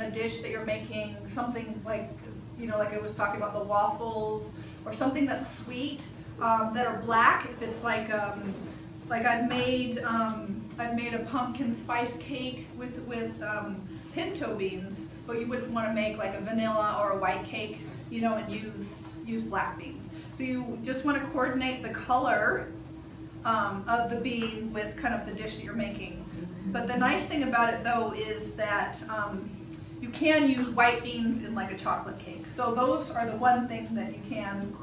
a dish that you're making, something like, you know, like I was talking about the waffles, or something that's sweet, that are black. If it's like I've made a pumpkin spice cake with pinto beans, but you wouldn't want to make like a vanilla or a white cake, you know, and use black beans. So you just want to coordinate the color of the bean with kind of the dish that you're making. But the nice thing about it though is that you can use white beans in like a chocolate cake. So those are the one thing that you can,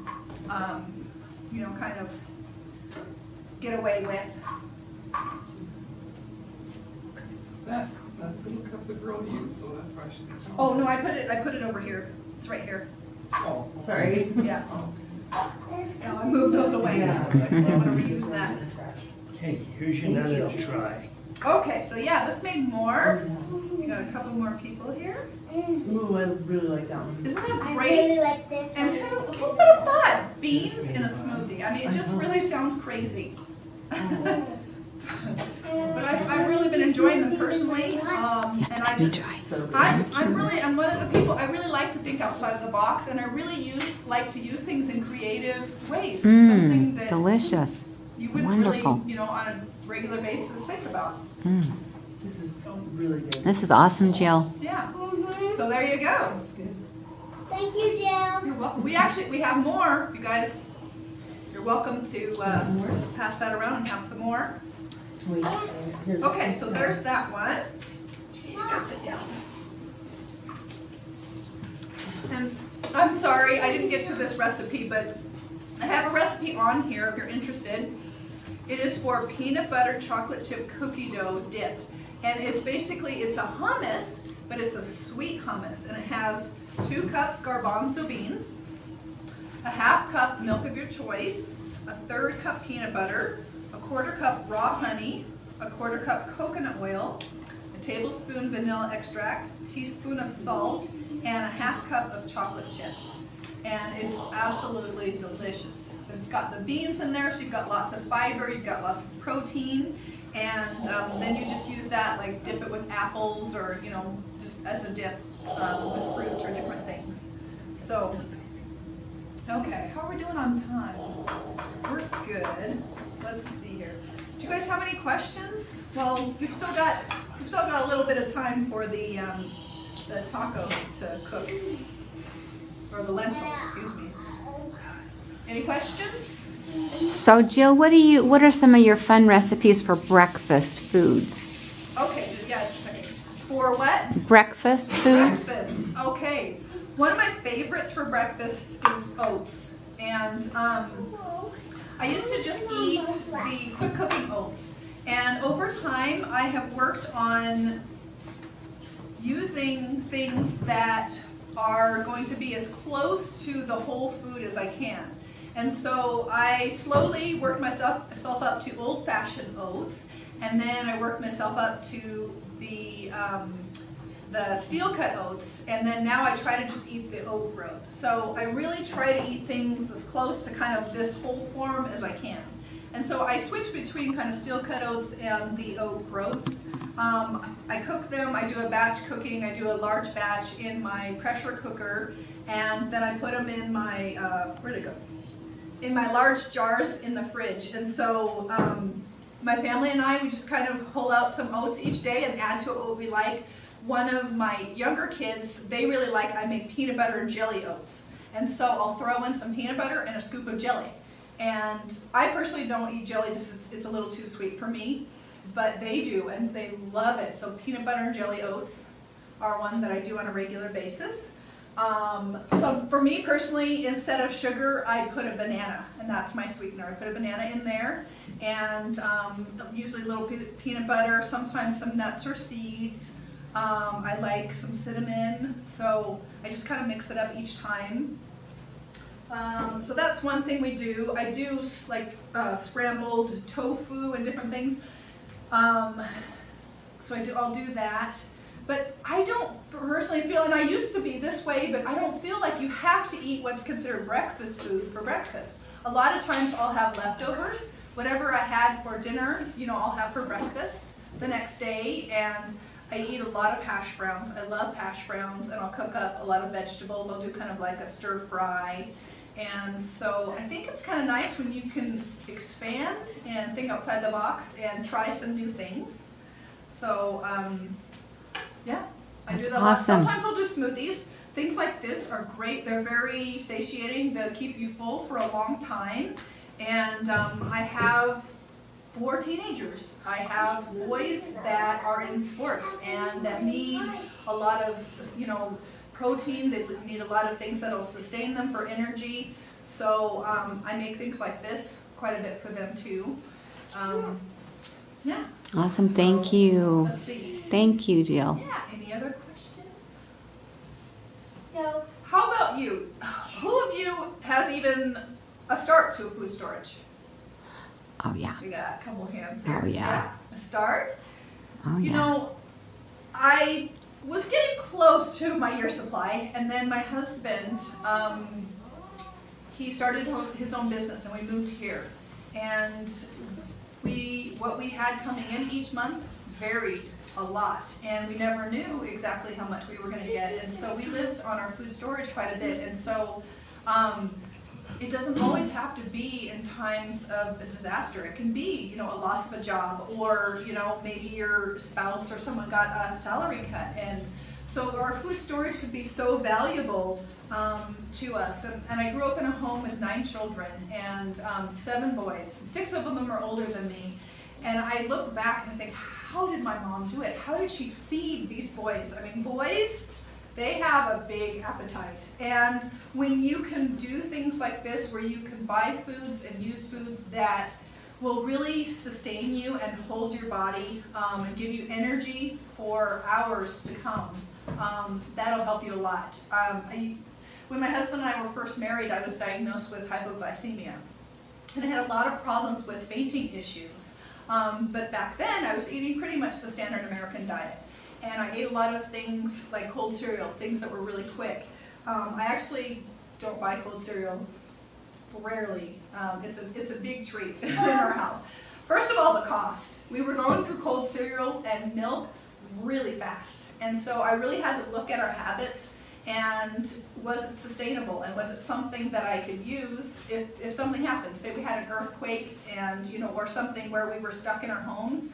you know, kind of get away with. That little cup the girl used, so that probably should be. Oh no, I put it over here. It's right here. Oh, Sorry. Yeah. oh, No, I moved those away. I don't want to reuse that. Okay, here's your another try. Okay, so yeah, this made more. We got a couple more people here. Ooh, I really like that one. Isn't that I great? really like this And one. who would have thought beans in a smoothie? I mean, it just really sounds crazy. But I've really been enjoying them personally, and I just, So good. I'm one of the people, I really like to think outside of the box, and I really like to use things in creative ways. Something that Delicious. you wouldn't really, Wonderful. you know, on a regular basis think about. This is really good. This is awesome, Jill. Yeah, Mhm. so there you go. That's good. Thank you, Jill. You're welcome. We have more, you guys. You're welcome to pass that around and have some more. Wait, here. Okay, so there's that one. You go sit down. And I'm sorry, I didn't get to this recipe, but I have a recipe on here if you're interested. It is for peanut butter chocolate chip cookie dough dip. And it's a hummus, but it's a sweet hummus. And it has 2 cups garbanzo beans, a ½ cup milk of your choice, a 1/3 cup peanut butter, a 1/4 cup raw honey, a 1/4 cup coconut oil, a tablespoon vanilla extract, a teaspoon of salt, and a ½ cup of chocolate chips. And it's absolutely delicious. It's got the beans in there, so you've got lots of fiber, you've got lots of protein, and then you just use that, like dip it with apples or, you know, just as a dip with fruit or different things. So, okay, how are we doing on time? We're good. Let's see here. Do you guys have any questions? Well, we've still got a little bit of time for the tacos to cook, or the lentils, excuse me. Any questions? So, Jill, what are some of your fun recipes for breakfast foods? Okay, yeah, just a second. For what? Breakfast foods? Breakfast. Okay. One of my favorites for breakfast is oats, and I used to just eat the quick cooking oats. And over time, I have worked on using things that are going to be as close to the whole food as I can. And so I slowly worked myself up to old-fashioned oats, and then I worked myself up to the steel-cut oats, and then now I try to just eat the oat groat. So I really try to eat things as close to kind of this whole form as I can. And so I switch between kind of steel-cut oats and the oat groats. I cook them, I do a batch cooking, I do a large batch in my pressure cooker, and then I put them in my, where'd it go? In my large jars in the fridge. And so my family and I, we just kind of pull out some oats each day and add to it what we like. One of my younger kids, they really like, I make peanut butter and jelly oats. And so I'll throw in some peanut butter and a scoop of jelly. And I personally don't eat jelly, just it's a little too sweet for me, but they do, and they love it. So peanut butter and jelly oats are one that I do on a regular basis. So for me personally, instead of sugar, I put a banana, and that's my sweetener. I put a banana in there, and usually a little peanut butter, sometimes some nuts or seeds. I like some cinnamon, so I just kind of mix it up each time. So that's one thing we do. I do like scrambled tofu and different things. So I'll do that. But I don't personally feel, and I used to be this way, but I don't feel like you have to eat what's considered breakfast food for breakfast. A lot of times I'll have leftovers. Whatever I had for dinner, you know, I'll have for breakfast the next day. And I eat a lot of hash browns. I love hash browns, and I'll cook up a lot of vegetables. I'll do kind of like a stir fry. And so I think it's kind of nice when you can expand and think outside the box and try some new things. So, yeah, I do That's that a lot. awesome. Sometimes I'll do smoothies. Things like this are great. They're very satiating. They'll keep you full for a long time. And I have 4 teenagers. I have boys that are in sports and that need a lot of, you know, protein. They need a lot of things that'll sustain them for energy. So I make things like this quite a bit for them too. Yeah. Awesome, thank you. Let's see. Thank you, Jill. Yeah, any other questions? No. How about you? Who of you has even a start to a food storage? Oh, yeah. We got a couple hands here. Oh, yeah. A start? Oh, You yeah. know, I was getting close to my year supply, and then my husband, he started his own business, and we moved here. And what we had coming in each month varied a lot, and we never knew exactly how much we were gonna get, and so we lived on our food storage quite a bit, and so, it doesn't always have to be in times of a disaster. It can be, you know, a loss of a job, or, you know, maybe your spouse or someone got a salary cut. And so our food storage could be so valuable to us. And I grew up in a home with 9 children and 7 boys. 6 of them are older than me. And I look back and I think, how did my mom do it? How did she feed these boys? I mean, boys, they have a big appetite. And when you can do things like this, where you can buy foods and use foods that will really sustain you and hold your body and give you energy for hours to come, that'll help you a lot. When my husband and I were first married, I was diagnosed with hypoglycemia. And I had a lot of problems with fainting issues. But back then, I was eating pretty much the standard American diet. And I ate a lot of things like cold cereal, things that were really quick. I actually don't buy cold cereal, rarely. It's a big treat in our house. First of all, the cost. We were going through cold cereal and milk really fast. And so I really had to look at our habits, and was it sustainable, and was it something that I could use if something happened. Say we had an earthquake, and you know, or something where we were stuck in our homes.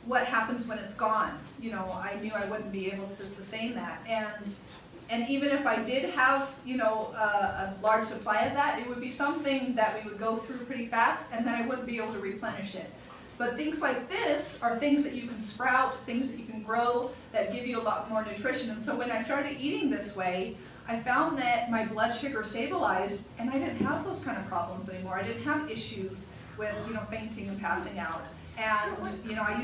What happens when it's gone? You know, I knew I wouldn't be able to sustain that. And even if I did have, you know, a large supply of that, it would be something that we would go through pretty fast, and then I wouldn't be able to replenish it. But things like this are things that you can sprout, things that you can grow, that give you a lot more nutrition. And so when I started eating this way, I found that my blood sugar stabilized, and I didn't have those kind of problems anymore. I didn't have issues with, you know, fainting and passing out. And, you know, I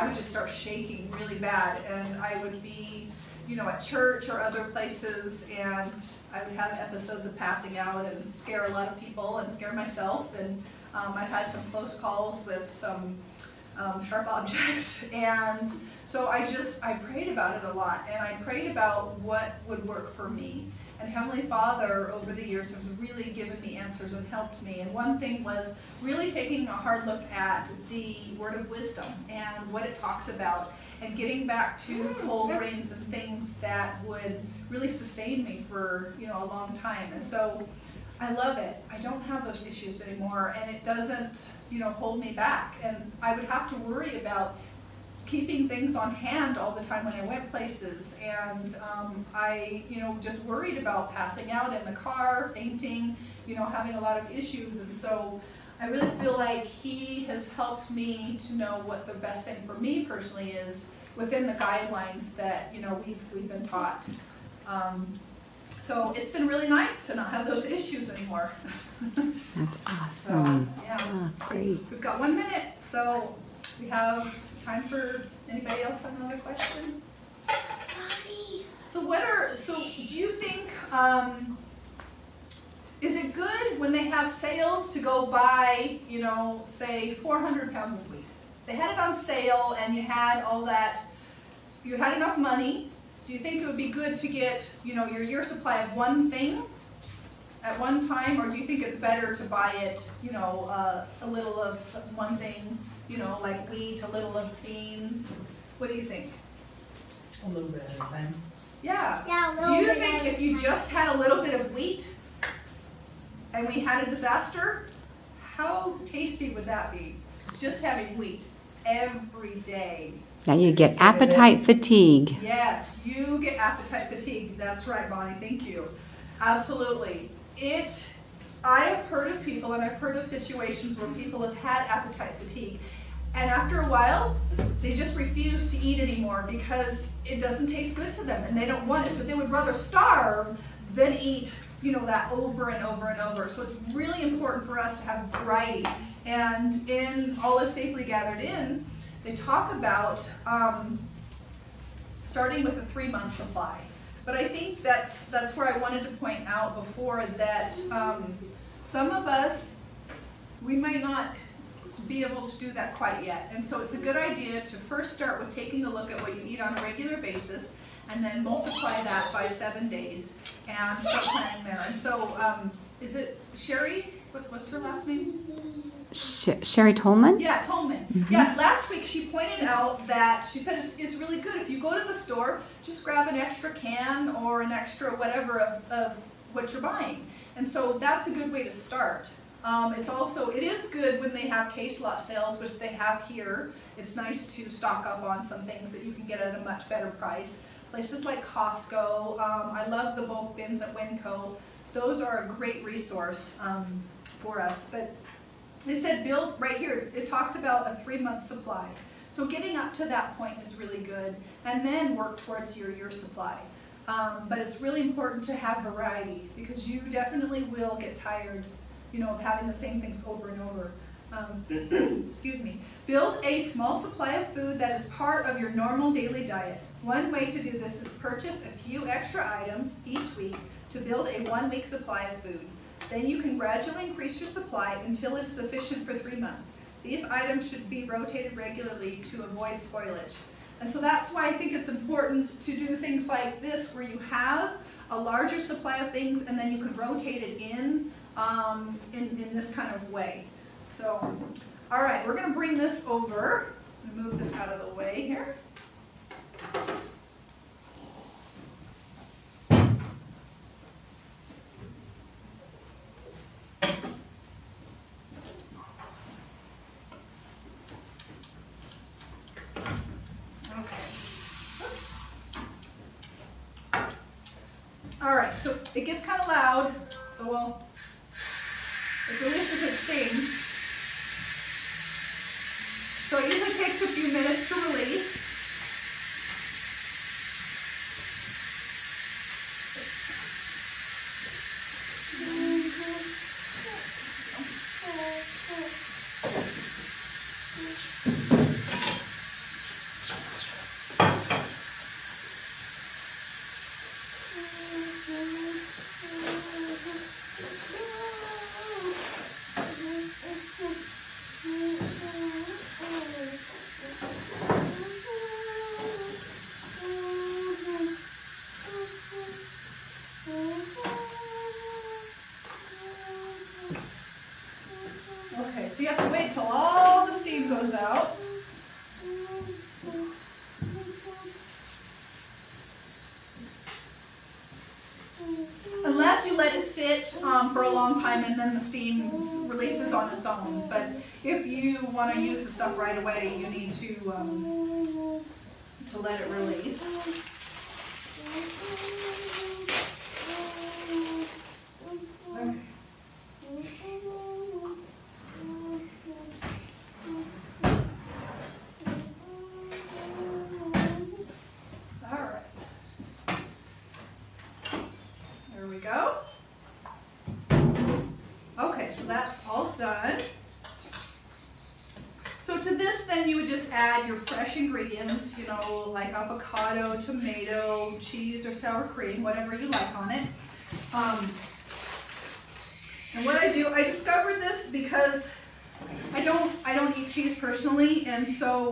would just start shaking really bad, and I would be, you know, at church or other places, and I would have episodes of passing out and scare a lot of people and scare myself. And I've had some close calls with some sharp objects. And so I prayed about it a lot, and I prayed about what would work for me. And Heavenly Father, over the years, has really given me answers and helped me. And one thing was really taking a hard look at the Word of Wisdom and what it talks about, and getting back to whole grains and things that would really sustain me for, you know, a long time. And so I love it. I don't have those issues anymore, and it doesn't, you know, hold me back. And I would have to worry about keeping things on hand all the time when I went places, and I, you know, just worried about passing out in the car, fainting, you know, having a lot of issues. And so I really feel like He has helped me to know what the best thing for me personally is within the guidelines that, you know, we've been taught. So it's been really nice to not have those issues anymore. That's So, awesome. yeah. Oh, great. We've got 1 minute, so we have time for anybody else have another question? So do you think, is it good when they have sales to go buy, you know, say 400 pounds of wheat? They had it on sale and you had all that, you had enough money. Do you think it would be good to get, you know, your year supply of one thing at one time, or do you think it's better to buy it, you know, a little of one thing, you know, like wheat, a little of beans? What do you think? A little bit at a time. Yeah. Yeah, a Do little you bit think at a if you time. just had a little bit of wheat and we had a disaster, how tasty would that be? Just having wheat every day. Now you get appetite fatigue. Yes, you get appetite fatigue. That's right, Bonnie. Thank you. Absolutely. I have heard of people and I've heard of situations where people have had appetite fatigue. And after a while, they just refuse to eat anymore because it doesn't taste good to them and they don't want it. So they would rather starve than eat, that over and over and over. So it's really important for us to have variety. And in Olive Safely Gathered In, they talk about starting with a 3-month supply. But I think that's where I wanted to point out before that some of us, we might not be able to do that quite yet. And so it's a good idea to first start with taking a look at what you eat on a regular basis and then multiply that by 7 days and start planning there. And so is it Sherry? What's her last name? Sherry Tolman? Yeah, Tolman. Yeah, last week she pointed out that she said it's really good if you go to the store, just grab an extra can or an extra whatever of what you're buying. And so that's a good way to start. It is good when they have case lot sales, which they have here. It's nice to stock up on some things that you can get at a much better price. Places like Costco, I love the bulk bins at Winco. Those are a great resource for us. But they said build, right here, it talks about a 3-month supply. So getting up to that point is really good, and then work towards your year supply. But it's really important to have variety because you definitely will get tired, of having the same things over and over. Excuse me. Build a small supply of food that is part of your normal daily diet. One way to do this is purchase a few extra items each week to build a 1-week supply of food. Then you can gradually increase your supply until it's sufficient for 3 months. These items should be rotated regularly to avoid spoilage. And so that's why I think it's important to do things like this where you have a larger supply of things and then you can rotate it in this kind of way. So, all right, we're gonna bring this over and move this out of the way here. All right, so it gets kind of loud, so we'll, it's at least a good thing. So it usually takes a few minutes to release. Okay, so you have to wait till all the steam goes out. Unless you let it sit for a long time and then the steam releases on its own. But if you want to use the stuff right away, you need to let it release. Okay. All right. There we go. Okay, so that's all done. So to this then you would just add your fresh ingredients, like avocado, tomato, cheese or sour cream, whatever you like on it. And what I do, I discovered this because I don't eat cheese personally, and so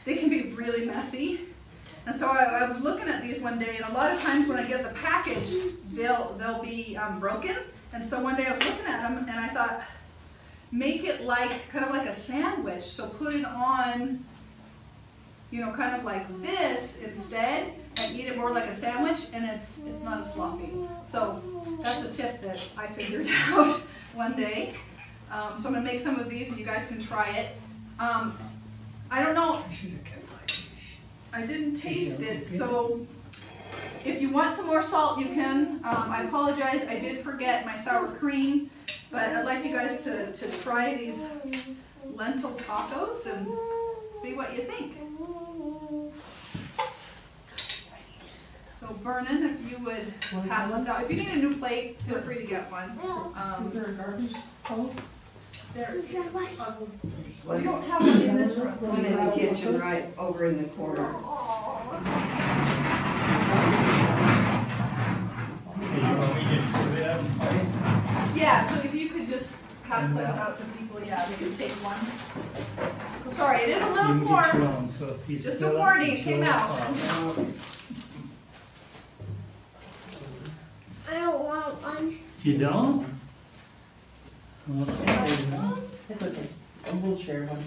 they can be really messy. And so I was looking at these one day, and a lot of times when I get the package, they'll be broken. And so one day I was looking at them, and I thought, make it kind of like a sandwich. So put it on you know, kind of like this instead, and eat it more like a sandwich, and it's not as sloppy. So that's a tip that I figured out one day. So I'm gonna make some of these and you guys can try it. I don't know, I should have kept my dish. I didn't taste it, so if you want some more salt, you can. I apologize, I did forget my sour cream, but I'd like you guys to try these lentil tacos and see what you think. So Vernon, if you would pass this out. If you need a new plate, feel free to get one. Is there a garbage hose? There is. We don't have one in this room. One in the kitchen right over in the corner. Did you want me to just put it up? Yeah, so if you could just pass those out to people, yeah, they can take one. So sorry, it is a You little can get your warm. own, so if you Just fill a up, warning, you it came fill out. up. I don't want one. You don't? Okay. It's okay. We'll share one.